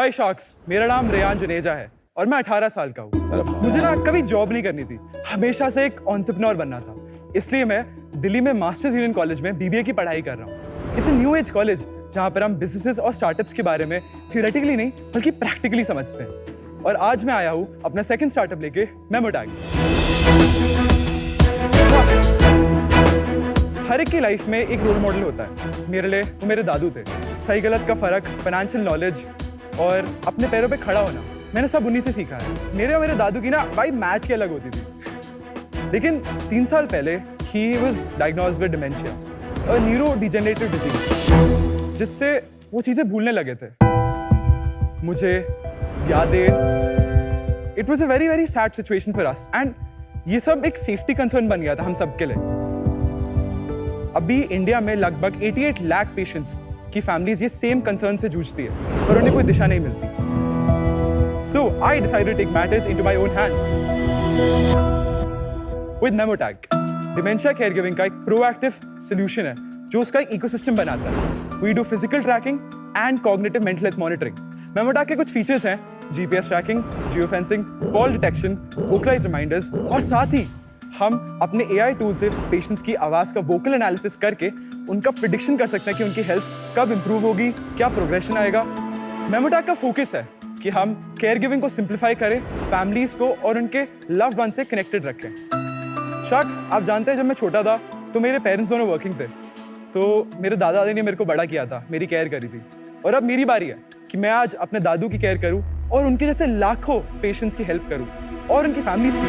हाय sharks, मेरा नाम Ryan Juneja है और मैं 18 साल का हूँ। मुझे ना कभी जॉब नहीं करनी थी, हमेशा से एक एंटरप्रेन्योर बनना था। इसलिए मैं दिल्ली में मास्टर्स यूनियन कॉलेज में बीबीए की पढ़ाई कर रहा हूँ। It's a new age college जहाँ पर हम बिजनेसेस और स्टार्टअप्स के बारे में थियोरेटिकली नहीं बल्कि प्रैक्टिकली समझते हैं। और आज मैं आया हूँ अपना सेकंड स्टार्टअप लेके, मेमोटैग। हर एक की लाइफ में एक रोल मॉडल होता है। मेरे लिए वो मेरे दादू थे। सही गलत का फर्क, फाइनेंशियल नॉलेज और अपने पैरों पे खड़ा होना, मैंने सब उन्हीं से सीखा है। मेरे और मेरे दादू की ना भाई मैच की अलग होती थी। लेकिन 3 साल पहले he was diagnosed with dementia, a neuro degenerative disease, जिससे वो चीजें भूलने लगे थे। मुझे यादें, it was a very very sad situation for us and ये सब एक सेफ्टी कंसर्न बन गया था हम सबके लिए। अभी इंडिया में लगभग 88 लाख पेशेंट्स की फैमिलीज ये सेम कंसर्न से जूझती है पर उन्हें कोई दिशा नहीं मिलती। So I decided to take matters into my own hands. With Memotag, dementia caregiving का एक proactive solution है जो उसका एक ecosystem बनाता है। We do physical tracking and cognitive mental health monitoring. Memotag के कुछ features हैं GPS tracking, geofencing, fall detection, vocalized reminders और साथ ही हम अपने AI टूल से पेशेंट्स की आवाज़ का वोकल एनालिसिस करके उनका प्रिडिक्शन कर सकते हैं कि उनकी हेल्थ कब इंप्रूव होगी, क्या प्रोग्रेशन आएगा। मेमोटैग का फोकस है कि हम केयर गिविंग को सिंप्लीफाई करें, फैमिलीज को और उनके लव्ड वन से कनेक्टेड रखें। शख्स, आप जानते हैं जब मैं छोटा था तो मेरे पेरेंट्स दोनों वर्किंग थे, तो मेरे दादा दादी ने मेरे को बड़ा किया था, मेरी केयर करी थी। और अब मेरी बारी है कि मैं आज अपने दादू की केयर करूं और उनके जैसे लाखों पेशेंट्स की हेल्प करूं और उनकी फैमिलीज की।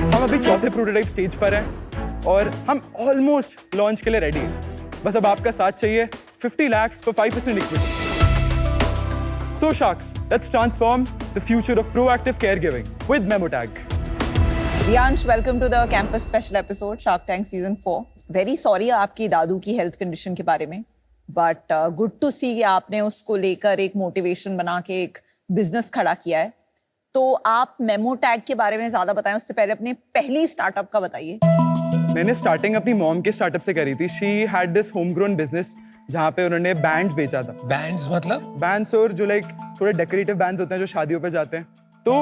हम अभी चौथे प्रोटोटाइप स्टेज पर हैं और हम ऑलमोस्ट लॉन्च के लिए रेडी हैं। बस अब आपका साथ चाहिए। 50 lakhs for 5% equity. So Sharks, let's transform the future of proactive caregiving with Memotag. Riyansh, welcome to the campus special episode Shark Tank season 4. Very sorry आपकी दादू की health condition के बारे में, but good to see कि आपने उसको लेकर एक motivation बना के एक business खड़ा किया है। तो आप मेमोटैग के बारे में ज्यादा बताएं, उससे पहले अपने पहली स्टार्टअप का बताइए। मैंने स्टार्टिंग अपनी मॉम के स्टार्टअप से करी थी। She had this home grown business जहाँ पे उन्होंने बैंड्स बेचा था। बैंड्स मतलब? बैंड्स और जो लाइक थोड़े डेकोरेटिव बैंड्स होते हैं जो शादियों पे जाते हैं। तो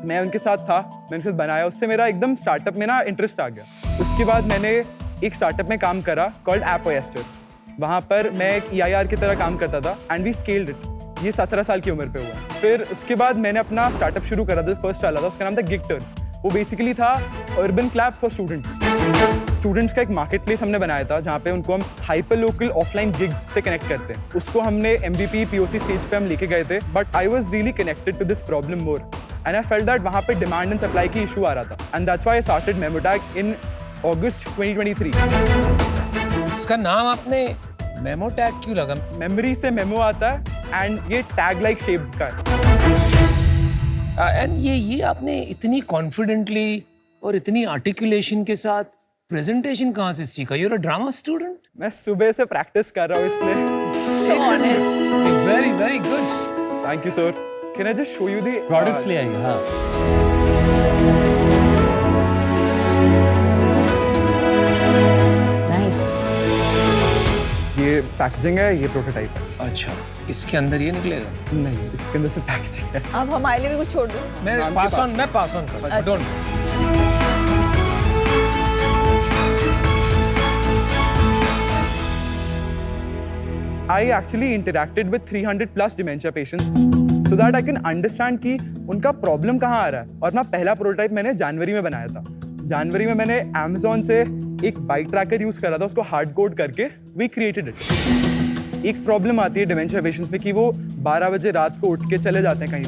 मैं उनके साथ था, मैंने खुद बनाया। उससे मेरा एकदम स्टार्टअप में ना इंटरेस्ट आ गया। उसके बाद मैंने एक स्टार्टअप में काम करा कॉल्ड ऐप ओएस्टर। वहाँ पर मैं एक EIR की तरह काम करता था एंड वी स्केल्ड इट। ये 17 साल की उम्र पे हुआ। फिर उसके बाद मैंने अपना स्टार्टअप शुरू करा था, फर्स्ट वाला था, उसका नाम था गिगटर्न। वो बेसिकली था अर्बन क्लब फॉर स्टूडेंट्स का एक मार्केट प्लेस हमने बनाया था जहाँ पे उनको हम हाइपर लोकल ऑफलाइन गिग्स से कनेक्ट करते हैं। उसको हमने MVP POC स्टेज पे हम लेके गए थे, but I was really connected to this problem more and I felt that वहाँ पे डिमांड एंड सप्लाई की इशू आ रहा था and that's why I started Memotag in August 2023। इसका नाम आपने मेमोटैग क्यों लगा? मेमोरी से मेमो आता है एंड ये टैग लाइक शेप का है। एंड ये आपने इतनी कॉन्फिडेंटली और इतनी आर्टिकुलेशन के साथ प्रेजेंटेशन कहाँ से सीखा? You're a drama student? मैं सुबह से प्रैक्टिस कर रहा हूँ इसलिए। So honest. Very very good. Thank you sir. Can I just show you the products ले आइए। हाँ, Nice. ये पैकेजिंग है, ये प्रोटोटाइप है। अच्छा, इसके अंदर ये निकलेगा? नहीं, इसके अंदर से पैकेजिंग है। अब हमारे लिए भी कुछ छोड़ दो। मैं पास ऑन कर दूं। I actually interacted with 300 plus dementia patients so that I can understand कि उनका प्रॉब्लम कहाँ आ रहा है। और अपना पहला प्रोटोटाइप मैंने जनवरी में बनाया था। जनवरी में मैंने Amazon से एक बाइक ट्रैकर यूज करा था, उसको हार्ड कोड करके वी क्रिएटेड इट। एक प्रॉब्लम आती है डिमेंशिया पेशेंट्स में कि वो 12 बजे रात को उठ के चले जाते हैं कहीं।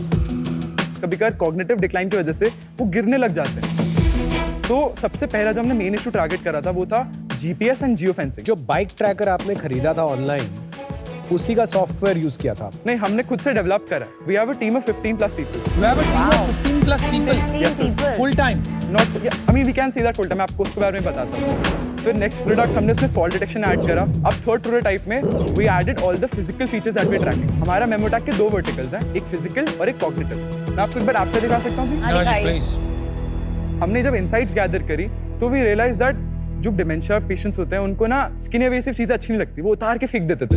कभी-कभार कॉग्निटिव डिक्लाइन की वजह से वो गिरने लग जाते हैं। तो सबसे पहला जो हमने मेन इशू टारगेट करा था वो था GPS एंड जियो फेंसिंग। जो बाइक ट्रैकर आपने खरीदा था ऑनलाइन, उसी का सॉफ्टवेयर यूज किया था? नहीं, हमने खुद से डेवलप करा। We have a team of 15 plus people. You have a team of 15 plus people? 15 Yes, sir. people. Full time? Not, yeah, I mean we can say that full time. मैं आपको उसके बारे में बताता हूँ। फिर नेक्स्ट प्रोडक्ट हमने उसमें फॉल डिटेक्शन ऐड करा। अब थर्ड प्रोटोटाइप में we added all the physical features that we tracking. हमारा मेमोटैग के 2 वर्टिकल्स हैं, एक फिजिकल और एक कॉग्निटिव। मैं आपको एक बार ऐप पे दिखा सकता हूँ प्लीज? हाँ, दिखाइए। Please. हमने जब इनसाइट्स गैदर करी तो वी रियलाइज दैट जो डिमेंशिया पेशेंट्स होते हैं उनको ना स्किन एवेसिव चीजें अच्छी नहीं लगती, वो उतार के फेंक देते थे।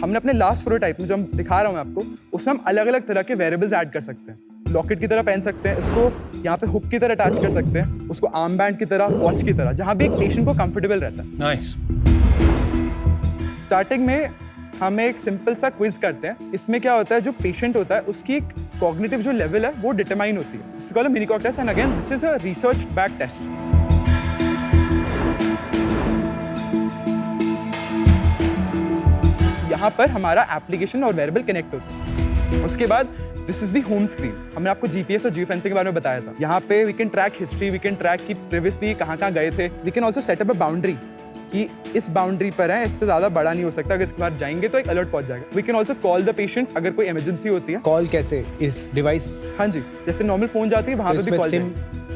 हमने अपने लास्ट प्रोटोटाइप में जो हम दिखा रहा हूँ मैं आपको, उसमें हम अलग अलग तरह के वेरिएबल्स ऐड कर सकते हैं। लॉकेट की तरह पहन सकते हैं, इसको यहाँ पे हुक की तरह अटैच कर सकते हैं, उसको आर्म बैंड की तरह, वॉच की तरह, जहाँ भी एक पेशेंट को कंफर्टेबल रहता है। नाइस। स्टार्टिंग में हम एक सिंपल सा क्विज करते हैं। इसमें क्या होता है, जो पेशेंट होता है उसकी एक कॉग्निटिव जो लेवल है वो डिटरमाइन होती है। This is called a mini cog test and again this is a research back test. यहाँ पर हमारा एप्लीकेशन और वेरिएबल कनेक्ट होता है। उसके बाद this is the home screen. हमने आपको जीपीएस और जियोफेंसिंग के बारे में बताया था। यहाँ पे we can track history, we can track कि प्रीवियसली कहाँ गए थे। We can also set up a boundary कि इस बाउंड्री पर है, इससे ज्यादा बड़ा नहीं हो सकता, अगर इसके बाद जाएंगे तो एक अलर्ट पहुंच जाएगा। We can also call the patient अगर कोई इमरजेंसी होती है। कॉल कैसे, इस डिवाइस? हाँ जी, जैसे नॉर्मल फोन जाती है वहां पे भी कॉल।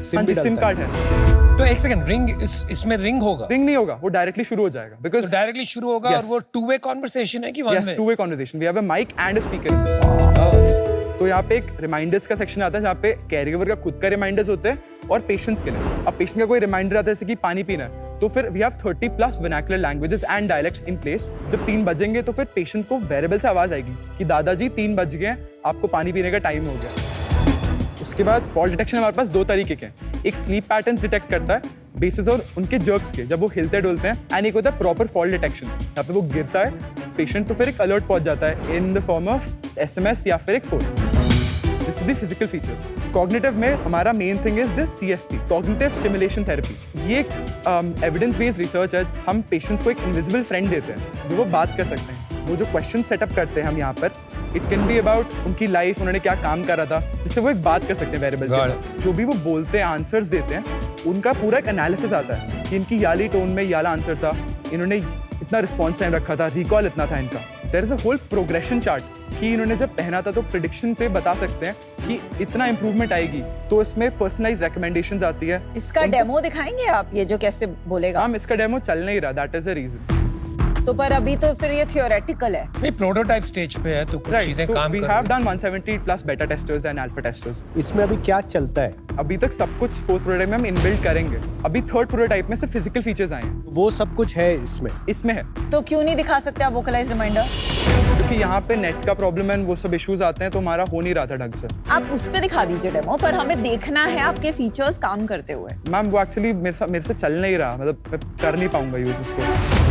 सिम कार्ड है। तो एक सेकंड, रिंग इसमें रिंग होगा? रिंग नहीं होगा, वो डायरेक्टली शुरू हो जाएगा। बिकॉज डायरेक्टली शुरू होगा। Yes. और वो टू वे कॉन्वर्सेशन है कि one way? Two way conversation. We have a mic and a speaker in this. तो यहाँ पे एक रिमाइंडर्स का सेक्शन आता है जहाँ पे कैरीगिवर का खुद का रिमाइंडर्स होते हैं और पेशेंट्स के लिए। अब पेशेंट का कोई रिमाइंडर आता है जैसे कि पानी पीना है, तो फिर we have 30+ vernacular languages and dialects in place. जब 3 बजेंगे तो फिर पेशेंट को वेरिएबल से आवाज आएगी कि दादाजी 3 बज गए, आपको पानी पीने का टाइम हो गया। उसके बाद फॉल डिटेक्शन हमारे पास 2 तरीके के हैं। एक स्लीप पैटर्न्स डिटेक्ट करता है बेसिस और उनके जर्क्स के, जब वो हिलते डुलते हैं, एंड एक होता है प्रॉपर फॉल डिटेक्शन, यहाँ पे वो गिरता है पेशेंट तो फिर एक अलर्ट पहुंच जाता है in the form of SMS या फिर एक phone. This is the physical features. Cognitive में हमारा main thing is this CST, cognitive stimulation therapy. ये एक एविडेंस बेस्ड रिसर्च है। हम पेशेंट्स को एक इनविजिबल फ्रेंड देते हैं जो वो बात कर सकते हैं। वो जो क्वेश्चन सेटअप करते हैं हम यहाँ पर, इट कैन बी अबाउट उनकी लाइफ, उन्होंने क्या काम करा था, जिससे वो एक बात कर सकते हैं वेरिएबल के साथ। जो भी वो बोलते हैं, आंसर्स देते हैं, उनका पूरा एक एनालिसिस आता है कि इनकी याली टोन में याला आंसर था, इन्होंने इतना रिस्पॉन्स टाइम रखा था, रिकॉल इतना था इनका। There is a whole progression chart कि इन्होंने जब पहना था तो प्रेडिक्शन से बता सकते हैं कि इतना इंप्रूवमेंट आएगी। तो इसमें पर्सनलाइज्ड रिकमेंडेशंस आती है। इसका डेमो दिखाएंगे आप, ये जो कैसे बोलेगा? हम इसका डेमो चल नहीं रहा, दैट इज द रीजन। तो पर अभी तो फिर ये थियोरेटिकल है। नहीं, प्रोटोटाइप स्टेज पे है तो कुछ चीजें काम कर रही हैं। वी हैव डन 170+ बेटा टेस्टर्स एंड अल्फा टेस्टर्स। इसमें अभी क्या चलता है? अभी तक सब कुछ 4th प्रोटोटाइप में हम इनबिल्ड करेंगे। अभी 3rd प्रोटोटाइप में से फिजिकल फीचर्स आए हैं। वो सब कुछ है इसमें है। तो क्यों नहीं दिखा सकते आप वोकलाइज रिमाइंडर? क्योंकि यहाँ पे नेट का प्रॉब्लम है, वो सब इश्यूज आते हैं, तो हमारा हो नहीं रहा था ढंग से। आप उस पे दिखा दीजिए डेमो, पर हमें देखना है आपके फीचर्स काम करते हुए। मैम वो एक्चुअली मेरे से चल नहीं रहा, मतलब मैं कर नहीं पाऊंगा यूज इसको।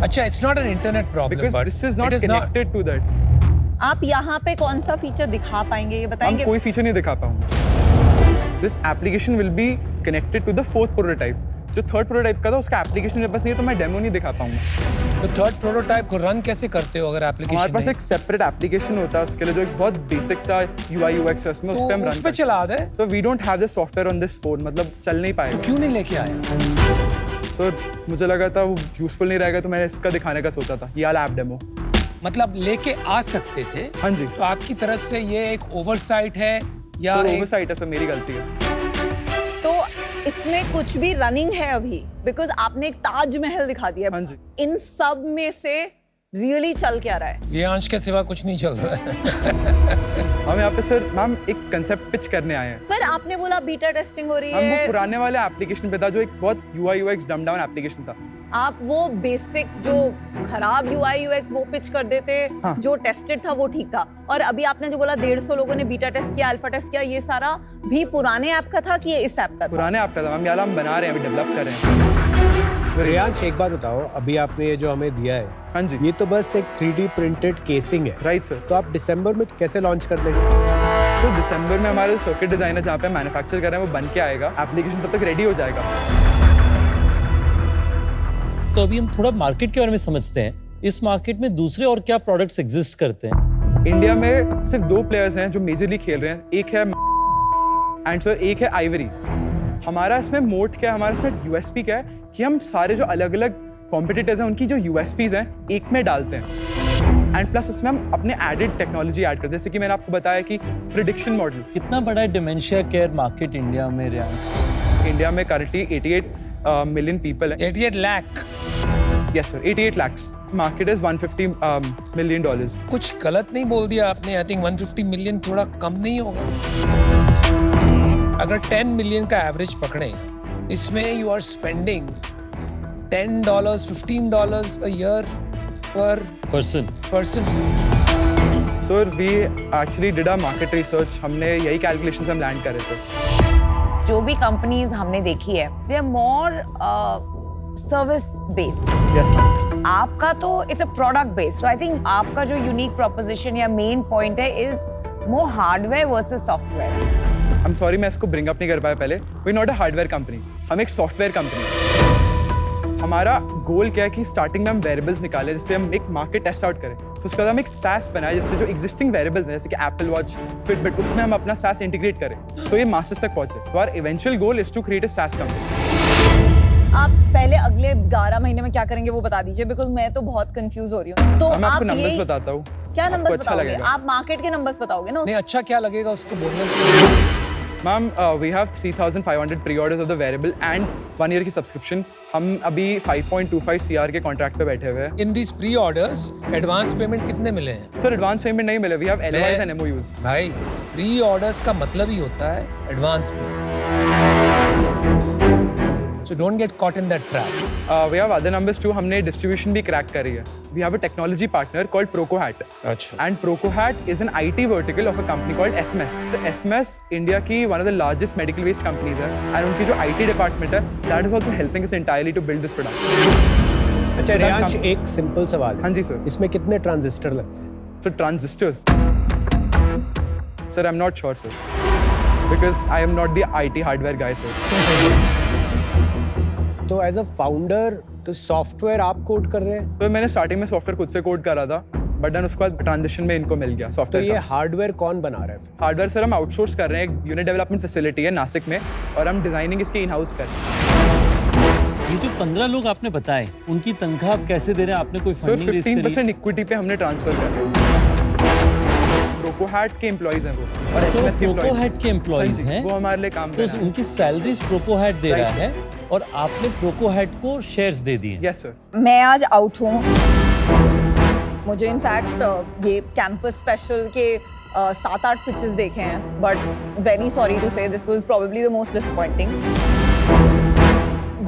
अच्छा, it's not an internet problem, because this is not connected to that. आप यहाँ पे कौन सा फीचर दिखा पाएंगे, ये बताएंगे? हम कोई फीचर नहीं दिखा पाऊंगा। This application will be connected to the 4th prototype. जो 3rd प्रोटोटाइप का था उसका एप्लीकेशन मेरे पास नहीं है, तो मैं डेमो नहीं दिखा पाऊंगा। तो 3rd प्रोटोटाइप को रन कैसे करते हो अगर एप्लीकेशन? हमारे पास एक सेपरेट एप्लीकेशन होता है उसके लिए, जो एक बहुत बेसिक सा UI UX है, उसमें उस पे हम रन उस पे चला दे। तो we don't have the software on this phone, मतलब चल नहीं पाएगा। तो क्यों नहीं लेके आया? सर मुझे लगा था वो यूजफुल नहीं रहेगा, तो मैंने इसका दिखाने का सोचा था, ये वाला ऐप डेमो। मतलब लेके आ सकते थे? हाँ जी। तो आपकी तरफ से ये एक ओवरसाइट है या सर ओवरसाइट है सर, मेरी गलती है। तो इसमें कुछ भी रनिंग है अभी? बिकॉज आपने एक ताजमहल दिखा दिया। हाँ जी। इन सब में से रियली चल क्या रहा है? ये अंश के सिवा कुछ नहीं चल रहा है। हम यहाँ पे सर मैम एक कंसेप्ट पिच करने आए हैं। पर आपने बोला बीटा टेस्टिंग हो रही हम वो है। पुराने वाले एप्लीकेशन पे था जो एक बहुत UI UX डम डाउन एप्लीकेशन था। आप वो बेसिक जो खराब UI UX वो पिच कर देते। हाँ। जो टेस्टेड था वो ठीक था। और अभी आपने जो बोला 150 लोगों ने बीटा टेस्ट किया, अल्फा टेस्ट किया, ये सारा भी पुराने ऐप का था कि ये इस ऐप का था? पुराने ऐप का था मैम, याला हम बना रहे हैं, अभी डेवलप कर रहे हैं। रियांश एक बात बताओ, अभी आपने ये जो हमें दिया है, हाँ जी, ये तो बस एक 3D प्रिंटेड केसिंग है, राइट सर। तो आप दिसंबर में कैसे लॉन्च कर देंगे? तो दिसंबर में हमारे सर्किट डिजाइनर जहाँ पे मैन्युफैक्चर कर रहे हैं वो बन के आएगा, एप्लीकेशन तब तक रेडी हो जाएगा। तो अभी हम थोड़ा मार्केट के बारे में समझते हैं। इस मार्केट में दूसरे और क्या प्रोडक्ट्स एग्जिस्ट करते हैं? इंडिया में सिर्फ 2 प्लेयर्स हैं जो मेजरली खेल रहे हैं, एक है एंड सर एक है आइवरी। हमारा इसमें मोट क्या है, हमारा इसमें USP क्या है कि हम सारे जो अलग अलग कॉम्पिटिटर्स हैं उनकी जो USPs हैं एक में डालते हैं, एंड प्लस उसमें हम अपने एडेड टेक्नोलॉजी ऐड करते हैं। जैसे कि मैंने आपको बताया कि प्रिडिक्शन मॉडल। कितना बड़ा है डिमेंशिया केयर मार्केट इंडिया में? इंडिया में करंटली 88 मिलियन पीपल है। 88 lakh? Yes sir, 88 lakhs। Market is $150 million. कुछ गलत नहीं बोल दिया आपने। आई थिंक 150 मिलियन थोड़ा कम नहीं होगा? अगर 10 मिलियन का एवरेज पकड़े, इसमें you are spending $10, $15 a year per person person. Sir we actually did a market research, हमने यही कैलकुलेशन हम लैंड कर रहे थे। जो भी कंपनीज हमने देखी है they are more service based. Yes ma'am. आपका तो it's a product based. I think आपका जो यूनिक प्रोपोजिशन या मेन पॉइंट है is more hardware versus software. I am sorry मैं इसको ब्रिंग अप नहीं कर पाया पहले। We not a hardware company, हम एक सॉफ्टवेयर कंपनी है। हमारा गोल क्या है कि स्टार्टिंग में हम वेरिएबल्स निकालें जिससे हम एक मार्केट टेस्ट आउट करें, फिर उसके बाद हम एक SaaS बनाए जिससे जो एग्जिस्टिंग वेरिएबल्स हैं जैसे कि एप्पल वॉच, फिटबिट, उसमें हम अपना SaaS इंटीग्रेट करें सो ये मासेस तक पहुंचे। तो our eventual goal is to create a SaaS company. आप पहले अगले 11 महीने में क्या करेंगे वो बता दीजिए, बिकॉज मैं तो बहुत कंफ्यूज हो रही हूँ। तो मैं आपको आप नंबर्स यही- बताता हूँ, क्या आपको नंबर्स अच्छा बताओगे? लगेगा। आप मार्केट के नंबर्स बताओगे ना। नहीं, अच्छा क्या लगेगा उसको बोलने? Ma'am we have 3,500 pre orders of the wearable and 1 year की सब्सक्रिप्शन। हम अभी 5.25 CR के कॉन्ट्रैक्ट पे बैठे हुए हैं। In this pre orders advance payment कितने मिले हैं? सर एडवांस पेमेंट नहीं मिले, we have LOIs and MOUs। भाई प्री ऑर्डर्स का मतलब ही होता है advance payments. So don't get caught in that trap. We have other numbers too, हमने डिस्ट्रीब्यूशन भी क्रैक करी है। We have a technology partner called ProcoHat। अच्छा। And ProcoHat is an IT vertical of a company called SMS. The SMS India की one of the largest medical waste companies है and उनकी जो IT department है that is also helping us entirely to build this product। अच्छा that Riyansh, com- एक simple सवाल है। हाँ जी सर। इसमें कितने ट्रांजिस्टर लगते हैं? So transistors, sir I'm not sure sir because I am not the IT hardware guy sir। तो एज अ फाउंडर तो सॉफ्टवेयर आप कोड कर रहे हैं, तो मैंने स्टार्टिंग में सॉफ्टवेयर खुद से कोड करा था बट देन उसके बाद ट्रांजिशन में इनको मिल गया तो सॉफ्टवेयर ये का। हार्डवेयर कौन बना रहा है फिर? हार्डवेयर सर हम आउटसोर्स कर रहे हैं, एक यूनिट डेवलपमेंट फैसिलिटी है नासिक में और हम डिजाइनिंग इसकी इन हाउस कर रहे हैं। ये जो 15 लोग आपने बताए उनकी तनख्वाह आप कैसे दे रहे हैं? आपने कोई सर फंडिंग रेज करी? 15% इक्विटी पे हमने ट्रांसफर कर रहे हैं। ProcoHat के एम्प्लॉइज हैं वो और तो SMS के एम्प्लॉइज ProcoHat के एम्प्लॉइज हैं, वो हमारे लिए काम कर तो रहे हैं। उनकी सैलरीज ProcoHat दे Right, रहा sir. है और आपने ProcoHat को शेयर्स दे दिए। Yes sir. मैं आज आउट हूँ। मुझे इनफैक्ट ये कैंपस स्पेशल के 7-8 पिचेस देखे हैं बट वेरी सॉरी टू से this was probably the most disappointing.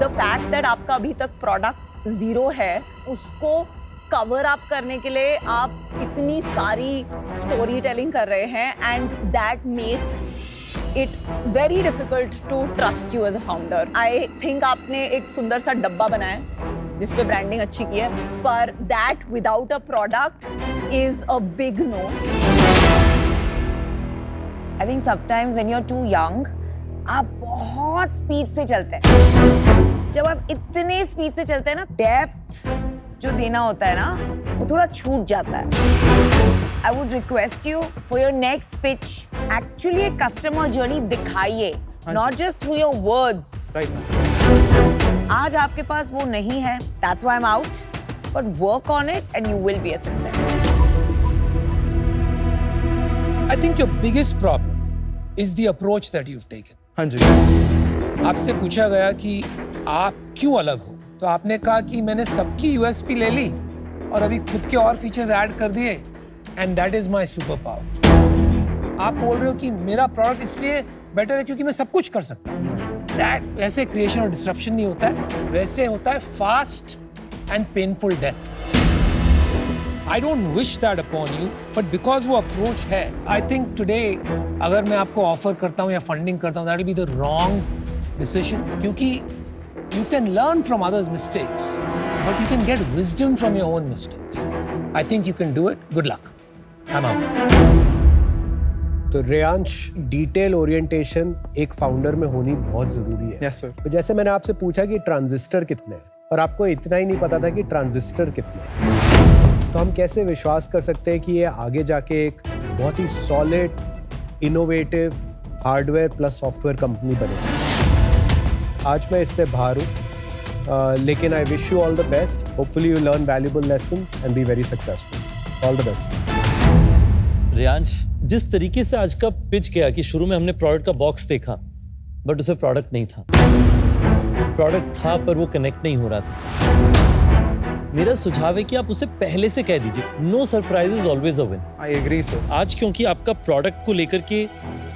The fact that आपका अभी तक प्रोडक्ट 0 है उसको कवर अप करने के लिए आप इतनी सारी स्टोरी टेलिंग कर रहे हैं and that makes it very difficult to trust you as a founder. I think आपने एक सुंदर सा डब्बा बनाया जिस पे ब्रांडिंग अच्छी की है पर that without a product is a big no. I think sometimes when you are too young आप बहुत स्पीड से चलते हैं। जब आप इतने स्पीड से चलते हैं ना डेप्थ जो देना होता है ना वो थोड़ा छूट जाता है। I would request you for your next pitch actually एक कस्टमर जर्नी दिखाइए, not just through your words. Right. आज आपके पास वो नहीं है, that's why I'm out, but work on it and you will be a success. I think your biggest problem is the approach that you've taken. हाँ जी। आपसे पूछा गया कि आप क्यों अलग हो, तो आपने कहा कि मैंने सबकी USP ले ली और अभी खुद के और फीचर्स ऐड कर दिए and that is my super power. आप बोल रहे हो कि मेरा प्रोडक्ट इसलिए बेटर है क्योंकि मैं सब कुछ कर सकता हूँ। दैट वैसे क्रिएशन और डिस्ट्रप्शन नहीं होता है, वैसे होता है fast and painful death. I don't wish that upon you, but because वो approach है, I think today अगर मैं आपको ऑफर करता हूँ या फंडिंग करता हूँ, that will be the wrong decision, क्योंकि you can learn from others' mistakes, but you can get wisdom from your own mistakes. I think you can do it. Good luck. I'm out. तो Reyansh, detail orientation एक founder में होनी बहुत जरूरी है। Yes sir. तो जैसे मैंने आपसे पूछा कि ट्रांजिस्टर कितने हैं और आपको इतना ही नहीं पता था कि ट्रांजिस्टर कितने हैं, तो हम कैसे विश्वास कर सकते हैं कि ये आगे जाके एक बहुत ही solid innovative hardware plus software company बनेगी? आज मैं इससे बाहर हूँ, लेकिन I wish you all the best. Hopefully you learn valuable lessons and be very successful. All the best. Riyansh, जिस तरीके से आज का पिच गया कि शुरू में हमने प्रोडक्ट का बॉक्स देखा बट उसे प्रोडक्ट नहीं था, प्रोडक्ट था पर वो कनेक्ट नहीं हो रहा था। मेरा सुझाव है कि आप उसे पहले से कह दीजिए, no surprises always a win. I agree sir. आज क्योंकि आपका प्रोडक्ट को लेकर के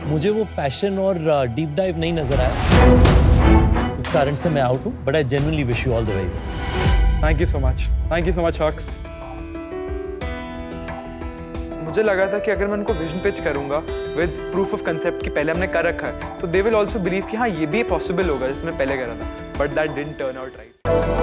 मुझे वो पैशन और डीप डाइव नहीं नजर आया, इस कारण से मैं आउट हूँ, but I genuinely wish you all the very best. Thank you so much हक्स। मुझे लगा था कि अगर मैं उनको विजन पिच करूंगा विद प्रूफ ऑफ कंसेप्ट कि पहले हमने कर रखा है, तो दे विल ऑल्सो बिलीव कि हाँ ये भी पॉसिबल होगा, जैसे मैं पहले करा था, but that didn't turn out right.